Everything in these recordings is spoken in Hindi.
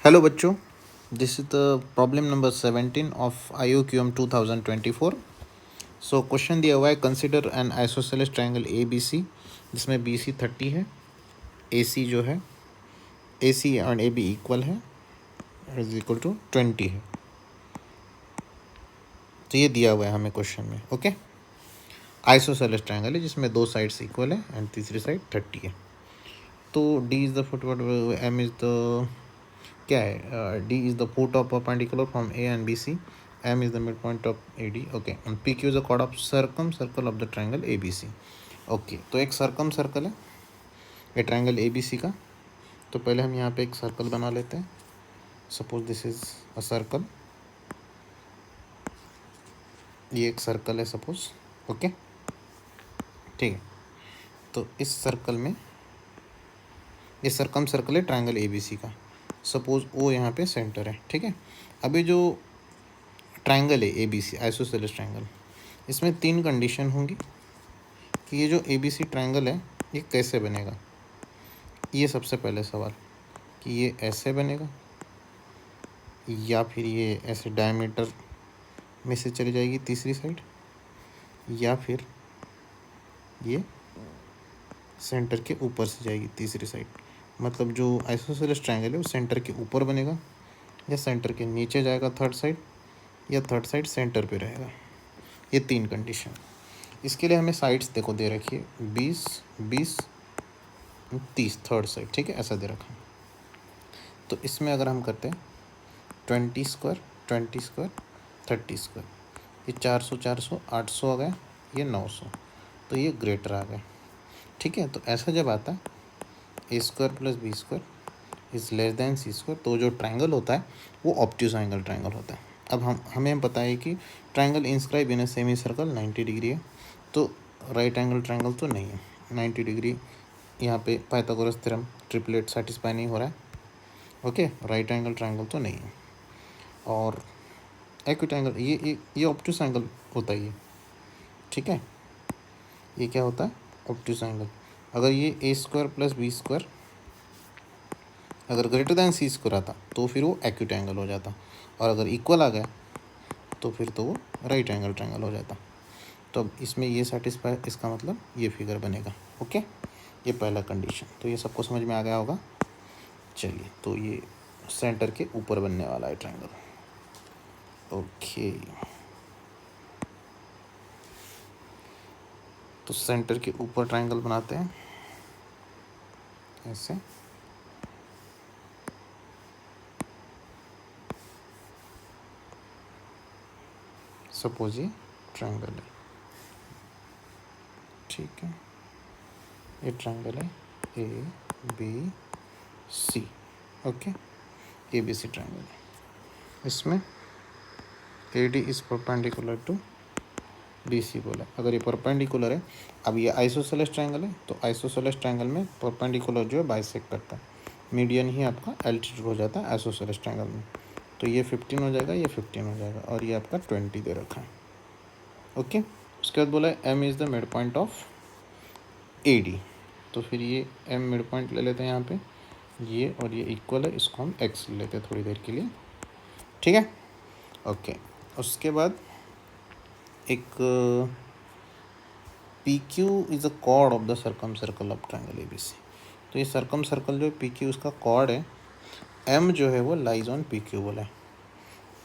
हेलो बच्चों, this is the problem number 17 of IOQM 2024। So question दिया हुआ है, consider N isosceles triangle ABC जिसमें BC 30 है, AC जो है AC एंड AB इक्वल है, इज इक्वल टू 20 है। तो ये दिया हुआ है हमें क्वेश्चन में। ओके, आइसोसेलेस ट्रायंगल है जिसमें दो साइड्स इक्वल है एंड तीसरी साइड 30 है। तो D is the foot, M is the क्या है, D is the foot of perpendicular from A and BC, M is the midpoint of AD. Okay, and PQ is the chord of circle of the triangle ABC. Okay, तो एक सर्कल है ये ट्रायंगल ABC का। तो पहले हम यहाँ पे एक सर्कल बना लेते हैं। Suppose this is a circle, ये एक सर्कल है सपोज। ओके, ठीक है। तो इस सर्कल में ये सर्कल है ट्रायंगल ABC का। सपोज O यहाँ पे सेंटर है, ठीक है। अभी जो ट्रायंगल है ABC आइसोसेलेस ट्रायंगल, इसमें तीन कंडीशन होंगी कि ये जो ABC ट्रायंगल है ये कैसे बनेगा। ये सबसे पहले सवाल कि ये ऐसे बनेगा या फिर ये ऐसे डायमीटर में से चली जाएगी तीसरी साइड, या फिर ये सेंटर के ऊपर से जाएगी तीसरी साइड। मतलब जो आइसोसेलेस ट्रायंगल है वो सेंटर के ऊपर बनेगा या सेंटर के नीचे जाएगा थर्ड साइड, या थर्ड साइड सेंटर पे रहेगा। ये तीन कंडीशन। इसके लिए हमें साइड्स देखो दे रखी है 20, 20, 30 थर्ड साइड, ठीक है, ऐसा दे रखा है। तो इसमें अगर हम करते हैं 20 स्क्वायर 20 स्क्वायर 30 स्क्वायर, ये 400 400 800 आ गया, ये 900, तो ये ग्रेटर आ गया, ठीक है। तो ऐसा जब आता है A square plus B square is less than C square, तो जो ट्रायंगल होता है वो ऑब्ट्यूज एंगल ट्रायंगल होता है। अब हमें पता है कि triangle inscribe in a semi circle 90 degree है, तो राइट एंगल ट्रायंगल तो नहीं है 90 डिग्री। यहाँ पे पाइथागोरस थ्योरम ट्रिपलेट सेटिस्फाई नहीं हो रहा है। ओके, राइट एंगल ट्रायंगल तो नहीं है। और एक्यूट एंगल ये ऑब्ट्यूज एंगल होता है ये, ठीक है। ये क्या होता है, ऑब्ट्यूज एंगल। अगर ये A square plus B square अगर ग्रेटर दैन C स्क्वायर आता तो फिर वो एक्यूट एंगल हो जाता, और अगर इक्वल आ गया तो फिर तो वो राइट एंगल ट्रायंगल हो जाता। तो अब इसमें ये सेटिस्फाई, इसका मतलब ये फिगर बनेगा। ओके, ये पहला कंडीशन। तो ये सबको समझ में आ गया होगा। चलिए, तो ये सेंटर के ऊपर बनने वाला है ट्रायंगल। ओके, तो सेंटर के ऊपर ट्रायंगल बनाते हैं ऐसे। सपोज ये ट्रायंगल है, ठीक है, ये ट्रायंगल है ABC। ओके, ABC ट्रायंगल है। इसमें AD is perpendicular to BC बोला। अगर ये परपेंडिकुलर है, अब ये आइसोसेलेस ट्रायंगल है, तो आइसोसेलेस ट्रायंगल में परपेंडिकुलर जो है बाइसेक्ट करता है, मीडियन ही आपका एल्टीट्यूड हो जाता है आइसोसेलेस ट्रायंगल में। तो ये 15 हो जाएगा, ये 15 हो जाएगा, और ये आपका 20 दे रखा है। ओके, उसके बाद बोला है M is the mid point of AD। तो फिर ये M मिड पॉइंट ले लेते हैं यहाँ पे, ये और ये इक्वल है, इसको हम X ले लेते हैं थोड़ी देर के लिए, ठीक है। ओके, उसके बाद एक PQ is a cord of the circum circle of triangle ABC। तो ये सर्कम सर्कल जो है PQ उसका कॉर्ड है, M जो है वो लाइज ऑन PQ बोला है,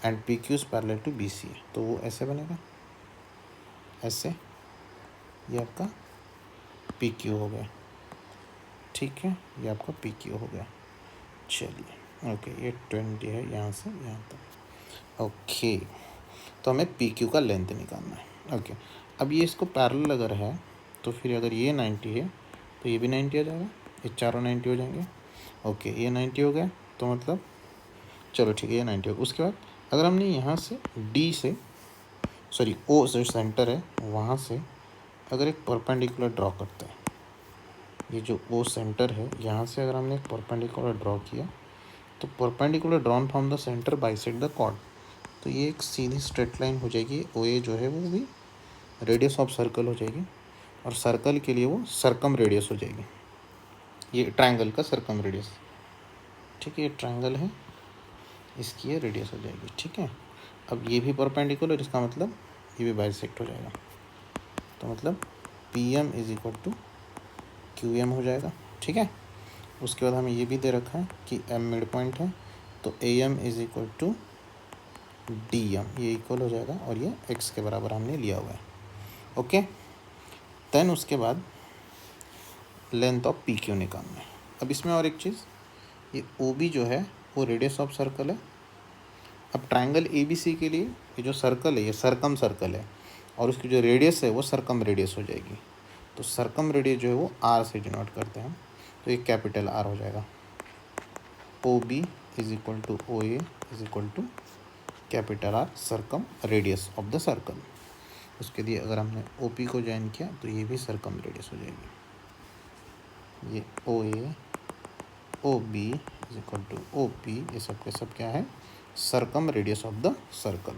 and PQ is parallel to BC है। तो वो ऐसे बनेगा, ऐसे, ये आपका PQ हो गया, ठीक है, ये आपका PQ हो गया। चलिए, ओके, ये 20 है यहाँ से यहाँ तक। ओके, तो हमें PQ का लेंथ निकालना है। ओके, अब ये इसको पैरेलल अगर है तो फिर अगर ये 90 है तो ये भी 90 आ जाएगा, ये चारों 90 हो जाएंगे। ओके, ये 90 हो गया, तो मतलब चलो ठीक है, ये 90 हो गया। उसके बाद अगर हमने यहाँ से D से, सॉरी O जो सेंटर है वहाँ से अगर एक परपेंडिकुलर ड्रॉ करते हैं, ये जो O सेंटर है यहाँ से अगर हमने एक परपेंडिकुलर ड्रॉ किया, तो perpendicular drawn from the centre bisect the chord, तो ये एक सीधी स्ट्रेट लाइन हो जाएगी। OA जो है वो भी रेडियस ऑफ सर्कल हो जाएगी, और सर्कल के लिए वो सर्कम रेडियस हो जाएगी, ये ट्रायंगल का सर्कम रेडियस, ठीक है। ये ट्रायंगल है इसकी ये रेडियस हो जाएगी, ठीक है। अब ये भी परपेंडिकुलर, इसका मतलब ये भी बाइसेक्ट हो जाएगा, तो मतलब P M is equal to Q M हो जाएगा, ठीक है। उसके बाद हमें ये भी दे रखा है कि एम मिड पॉइंट है, तो A M is equal to D M, ये इक्वल हो जाएगा और ये एक्स के बराबर हमने लिया हुआ है, ओके। देन उसके बाद लेंथ ऑफ पी क्यू निकालना है। अब इसमें और एक चीज़, ये ओ बी जो है वो रेडियस ऑफ सर्कल है। अब ट्राइंगल ए बी सी के लिए ये जो सर्कल है ये सरकम सर्कल है, और उसकी जो रेडियस है वो सरकम रेडियस हो जाएगी। तो सरकम रेडियस जो है वो आर से डिनोट करते हैं, तो ये कैपिटल आर हो जाएगा। O B is equal to O A is equal to capital R circumradius of the circle. उसके लिए अगर हमने ओ पी को ज्वाइन किया तो ये भी सरकम रेडियस हो जाएगी। ये O A O B is equal to O P, ये सब के सब क्या है, circumradius of the circle,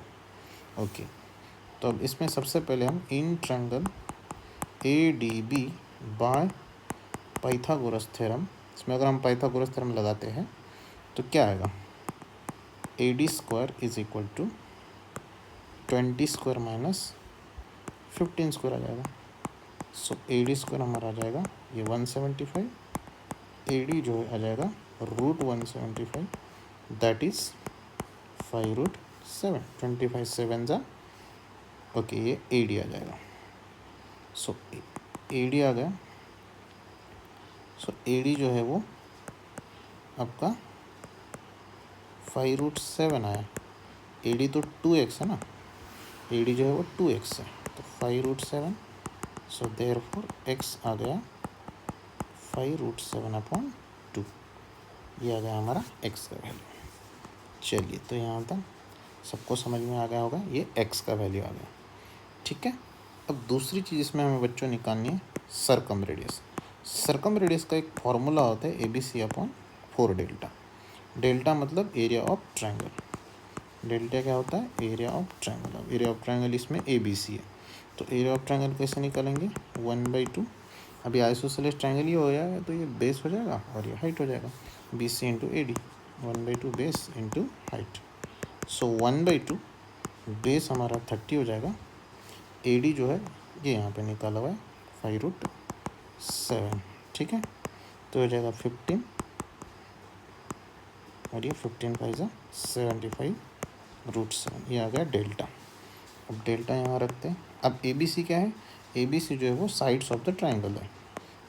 okay. तो अब इसमें सबसे पहले हम इन triangle A D B by Pythagoras theorem, इसमें अगर हम पाइथागोरस थ्योरम लगाते हैं तो क्या आएगा, A D square is equal to 20 square minus 15 square आ जाएगा। सो ए डी स्क्वायर हमारा आ जाएगा ये 175, ए डी जो है आ जाएगा रूट 175, दैट इज़ 5√7, 25 7 जा, ओके, ये ए डी आ जाएगा। सो ए डी आ गया। सो ए डी जो है वो आपका 5√7 आया। ए डी तो 2x है ना, ए डी जो है वो 2x है, तो 5√7, सो देयरफॉर x आ गया 5√7/2, ये आ गया हमारा x का वैल्यू। चलिए, तो यहाँ तक सबको समझ में आ गया होगा, ये x का वैल्यू आ गया, ठीक है। अब दूसरी चीज़ इसमें हमें बच्चों निकालनी है सरकम रेडियस। सरकम रेडियस का एक फॉर्मूला होता है ABC/4 डेल्टा। डेल्टा मतलब एरिया ऑफ ट्रायंगल। डेल्टा क्या होता है, एरिया ऑफ ट्रायंगल। अब एरिया ऑफ ट्रायंगल इसमें ABC है, तो एरिया ऑफ ट्रायंगल कैसे निकालेंगे, 1/2। अभी आइसोसेलेस ट्रायंगल ही हो जाएगा तो ये बेस हो जाएगा और ये हाइट हो जाएगा, BC into AD, 1/2 base into height. So 1/2 base हमारा 30 हो जाएगा, AD जो है ये यहाँ पे निकाला हुआ है 5√7, ठीक है। तो हो जाएगा 15 और ये 15 5 75√7, ये आ गया डेल्टा। अब डेल्टा यहाँ रखते हैं। अब ABC क्या है, ABC जो है वो साइड्स ऑफ द ट्रायंगल है।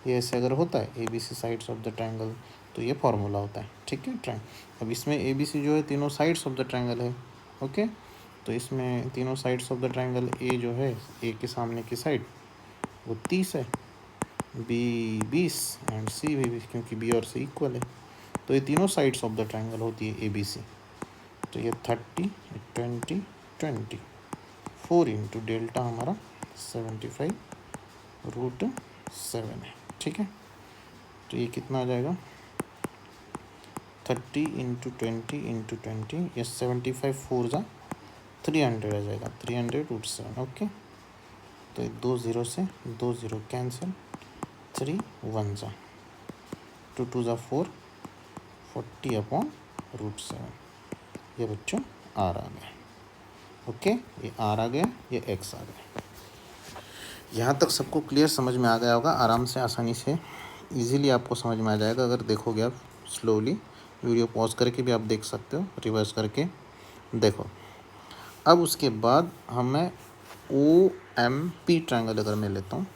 ये ऐसे अगर होता है ABC sides of the triangle तो ये फॉर्मूला होता है, ठीक है। अब इसमें ABC जो है तीनों साइड्स ऑफ द ट्रायंगल है, ओके। तो इसमें तीनों sides of the triangle A जो है, A के सामने की साइड वो 30 है, B 20 एंड C भी 20, क्योंकि B और C इक्वल है। तो ये तीनों साइड्स ऑफ द ट्रायंगल होती है ABC। तो ये 30 20 20 4 इंटू डेल्टा हमारा 75√7 है, ठीक है। तो ये कितना आ जाएगा, 30 इंटू 20 इंटू 20, ये 75 4 जा 300 आ जाएगा, 300√7, ओके। तो ये 2 0 से 2 0 कैंसिल, 3 1 जा, 2 2 जा 4, 40/√7, ये बच्चों आर आ गया, ओके। ये आर आ गया, ये एक्स आ गया। यहाँ तक सबको क्लियर समझ में आ गया होगा, आराम से आसानी से इजीली आपको समझ में आ जाएगा। अगर देखोगे आप स्लोली, वीडियो पॉज करके भी आप देख सकते हो, रिवर्स करके देखो। अब उसके बाद हमें OMP ट्रायंगल अगर मैं लेता हूँ,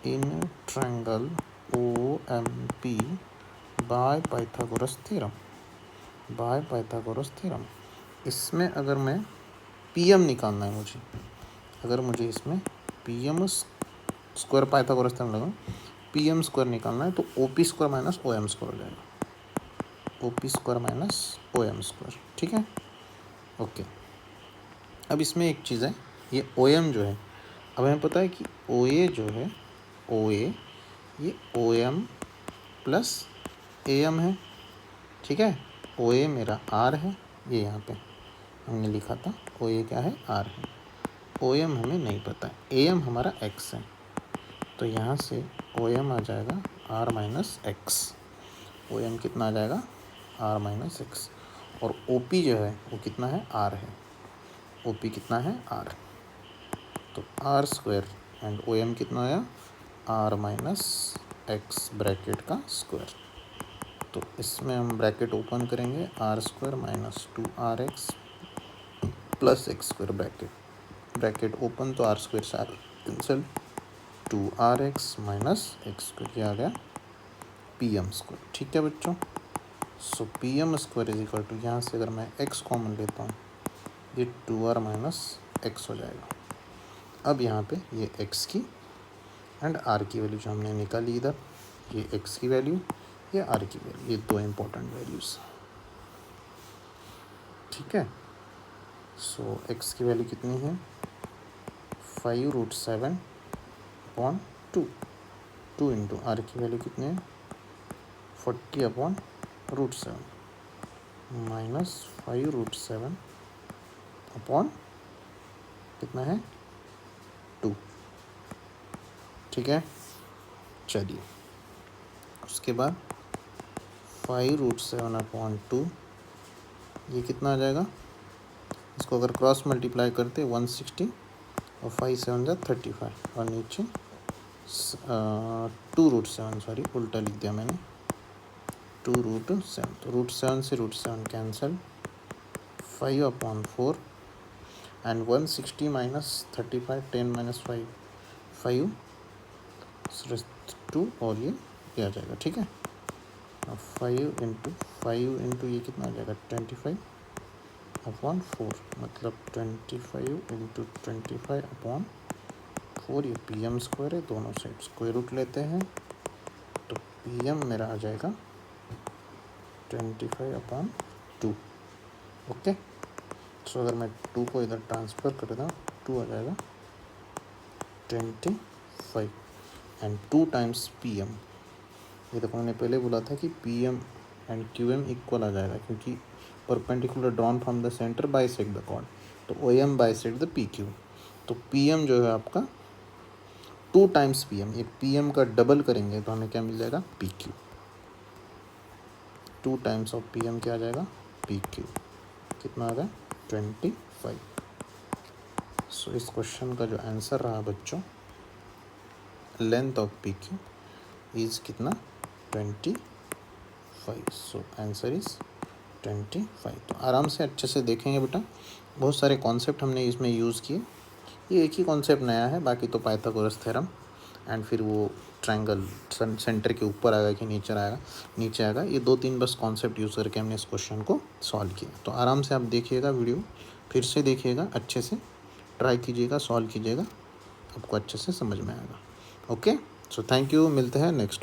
in triangle OMP bye Pythagoras theorem, इसमें अगर मैं PM निकालना है मुझे, अगर मुझे इसमें PM स्क्वायर पाइथागोरस थ्योरम लगा, PM स्क्वायर निकालना है, तो OP square minus OM square हो जाएगा, OP square minus OM square, ठीक है, ओके। अब इसमें एक चीज़ है, ये OM जो है, अब हमें पता है कि OA जो है, OA ये OM प्लस AM है, ठीक है। OA मेरा R है, ये यहाँ पे हमने लिखा था, OA क्या है, R है। OM हमें नहीं पता, AM हमारा X है, तो यहाँ से OM आ जाएगा R माइनस एक्स। OM कितना आ जाएगा, R माइनस एक्स। और ओ पी जो है वो कितना है, आर है। ओ पी कितना है, आर। तो R square and O M कितना आया, आर माइनस एक्स ब्रैकेट का स्क्वायर। तो इसमें हम ब्रैकेट ओपन करेंगे, R square minus 2rx plus X square bracket open, तो आर स्क्वायर से R cancel, 2rx minus X square, ये आ गया पी एम स्क्वायर। ठीक है बच्चों, so P M square is equal to, यहाँ से अगर मैं x कॉमन लेता हूँ, ये 2r माइनस एक्स हो जाएगा। अब यहाँ पे ये x की एंड r की वैल्यू जो हमने निकाली इधर, ये x की वैल्यू, ये r की वैल्यू, ये दो इम्पोर्टेंट वैल्यूज़। ठीक है, सो x की वैल्यू कितनी है, 5√7/2, 2 इंटू r की वैल्यू कितनी है, 40/√7 माइनस 5√7 कितना है, 2। ठीक है, चलिए उसके बाद 5√7/2 ये कितना आ जाएगा, इसको अगर क्रॉस मल्टीप्लाई करते 160 और 5 7 जा 35, और नीचे 2√7, सॉरी उल्टा लिख दिया मैंने, 2√7, तो √7 से √7 कैंसिल, 5/4 एंड 160 माइनस 35, 10 माइनस 5 5 2, और ये आ जाएगा। ठीक है, 5 इंटू ये कितना आ जाएगा, 25/4, मतलब 25 इंटू 25/4, ये पी एम स्क्वायर है, दोनों साइड स्क्वायर रूट लेते हैं, तो पी एम मेरा आ जाएगा 25/2। ओके, सो अगर मैं 2 को इधर ट्रांसफ़र कर देता हूँ, 2 आ जाएगा 25 एंड 2 टाइम्स पी एम। ये देखो मैंने पहले बोला था कि P M and Q M equal आ जाएगा, क्योंकि perpendicular drawn from the centre bisect the chord, तो O M bisect the P Q. तो पी एम जो है आपका 2 टाइम्स पी एम, ये पी एम का डबल करेंगे तो हमें क्या मिल जाएगा, P Q. 2 times of P M क्या आ जाएगा, पी क्यू, कितना आ गया, 25। सो इस क्वेश्चन का जो आंसर रहा बच्चों, length of P Q is कितना, 25। So answer is 25। तो आराम से अच्छे से देखेंगे बेटा, बहुत सारे कॉन्सेप्ट हमने इसमें यूज़ किए, ये एक ही कॉन्सेप्ट नया है, बाकी तो पाइथागोरस थ्योरम एंड फिर वो ट्रायंगल सेंटर के ऊपर आएगा कि नीचे आएगा, ये 2-3 बस कॉन्सेप्ट यूज़ करके हमने इस क्वेश्चन को सॉल्व किया। तो आराम से आप देखिएगा, वीडियो फिर से देखिएगा, अच्छे से ट्राई कीजिएगा, सॉल्व कीजिएगा, आपको अच्छे से समझ में आएगा। ओके, सो थैंक यू, मिलते हैं नेक्स्ट